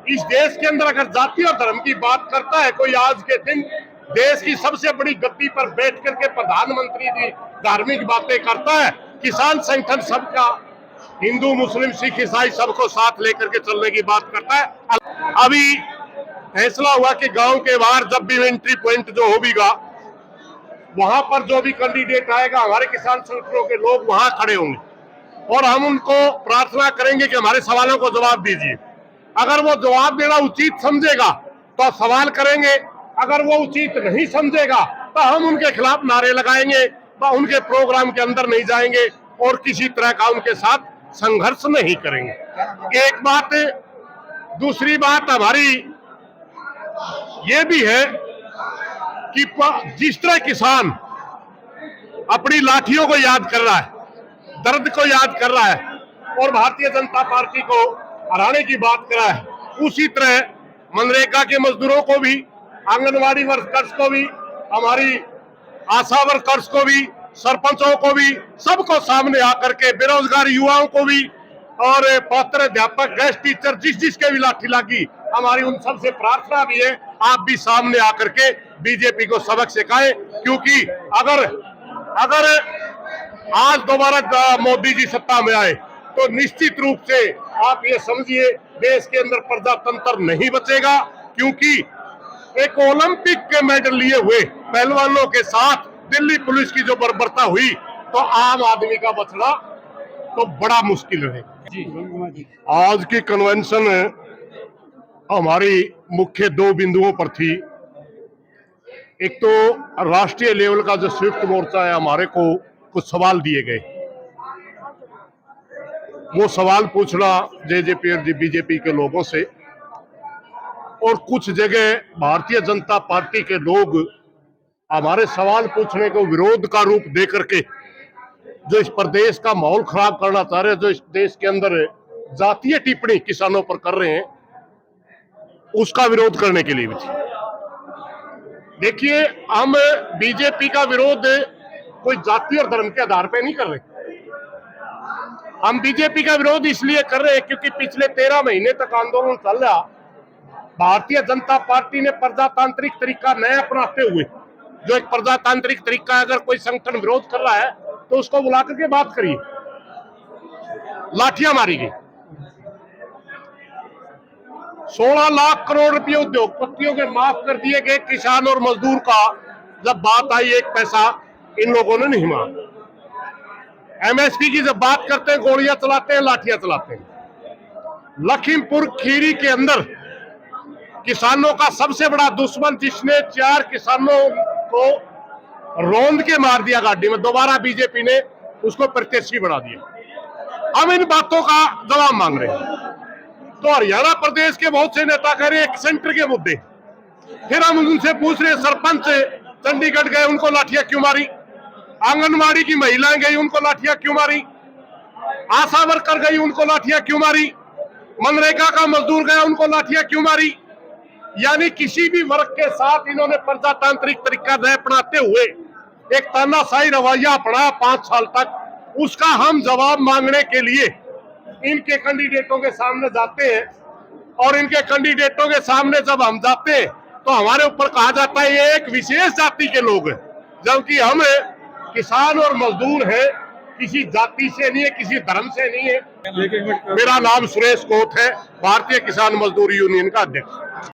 इस देश के अंदर अगर जाति और धर्म की बात करता है कोई, आज के दिन देश की सबसे बड़ी गद्दी पर बैठ करके प्रधानमंत्री जी धार्मिक बातें करता है, किसान संगठन सबका, हिंदू मुस्लिम सिख ईसाई सबको साथ लेकर के चलने की बात करता है। अभी फैसला हुआ कि गांव के बाहर जब भी एंट्री पॉइंट जो होगा वहां पर जो भी कैंडिडेट आएगा हमारे किसान संगठनों के लोग वहां खड़े होंगे और हम उनको प्रार्थना करेंगे कि हमारे सवालों को जवाब दीजिए। अगर वो जवाब देना उचित समझेगा तो सवाल करेंगे, अगर वो उचित नहीं समझेगा तो हम उनके खिलाफ नारे लगाएंगे, उनके प्रोग्राम के अंदर नहीं जाएंगे और किसी तरह का उनके साथ संघर्ष नहीं करेंगे। एक बात, दूसरी बात हमारी ये भी है कि जिस तरह किसान अपनी लाठियों को याद कर रहा है, दर्द को याद कर रहा है और भारतीय जनता पार्टी को हराने की बात कर रहा है, उसी तरह मनरेगा के मजदूरों को भी, आंगनवाड़ी वर्कर्स को भी, हमारी आशा वर्कर्स को भी, सरपंचों को भी, सबको सामने आकर के, बेरोजगार युवाओं को भी और पात्र अध्यापक, गेस्ट टीचर, जिस जिसके भी लाठी लगी, हमारी उन सबसे प्रार्थना भी है आप भी सामने आकर के बीजेपी को सबक सिखाएं। क्योंकि अगर आज दोबारा मोदी जी सत्ता में आए तो निश्चित रूप से आप ये समझिए देश के अंदर प्रजातंत्र नहीं बचेगा। क्योंकि एक ओलंपिक के मेडल लिए हुए पहलवानों के साथ दिल्ली पुलिस की जो बर्बरता हुई तो आम आदमी का बचना तो बड़ा मुश्किल है। आज की कन्वेंशन हमारी मुख्य दो बिंदुओं पर थी। एक तो राष्ट्रीय लेवल का जो संयुक्त मोर्चा है, हमारे को कुछ सवाल दिए गए, वो सवाल पूछना जेजेपी और बीजेपी के लोगों से, और कुछ जगह भारतीय जनता पार्टी के लोग हमारे सवाल पूछने को विरोध का रूप दे करके जो इस प्रदेश का माहौल खराब करना चाह रहे हैं, जो इस देश के अंदर जातीय टिप्पणी किसानों पर कर रहे हैं, उसका विरोध करने के लिए भी थी। देखिए, हम बीजेपी का विरोध कोई जाति और धर्म के आधार पर नहीं कर रहे। हम बीजेपी का विरोध इसलिए कर रहे हैं क्योंकि पिछले 13 महीने तक आंदोलन चल रहा, भारतीय जनता पार्टी ने प्रजातांत्रिक तरीका नया अपनाते हुए, जो एक प्रजातांत्रिक तरीका, अगर कोई संगठन विरोध कर रहा है तो उसको बुला करके बात करिए। लाठियां मारी गई, 16 लाख करोड़ रुपए उद्योगपतियों के माफ कर दिए गए, किसान और मजदूर का जब बात आई एक पैसा इन लोगों ने नहीं मांगा। एमएसपी की जब बात करते हैं गोलियां चलाते हैं, लाठियां चलाते हैं। लखीमपुर खीरी के अंदर किसानों का सबसे बड़ा दुश्मन, जिसने 4 किसानों को रौंद के मार दिया गाड़ी में, दोबारा बीजेपी ने उसको प्रत्याशी बढ़ा दिया। हम इन बातों का जवाब मांग रहे हैं। तो हरियाणा प्रदेश के बहुत से नेता कह रहे हैं सेंटर के मुद्दे, फिर हम उनसे पूछ रहे हैं सरपंच चंडीगढ़ गए, उनको लाठियां क्यों मारी? आंगनवाड़ी की महिलाएं गई, उनको लाठियां क्यों मारी? आशा वर्कर गई, उनको लाठियां क्यों मारी? मनरेगा का मजदूर गया, उनको लाठियां क्यों मारी? यानी किसी भी वर्ग के साथ इन्होंने प्रजातांत्रिक तरीका अपनाते हुए एक तानाशाही रवैया अपनाया 5 साल तक। उसका हम जवाब मांगने के लिए इनके कैंडिडेटों के सामने जाते हैं, और इनके कैंडिडेटों के सामने जब हम जाते हैं तो हमारे ऊपर कहा जाता है ये एक विशेष जाति के लोग हैं, जबकि हम किसान और मजदूर हैं, किसी जाति से नहीं है, किसी धर्म से नहीं है। मेरा नाम सुरेश कोट है, भारतीय किसान मजदूर यूनियन का अध्यक्ष।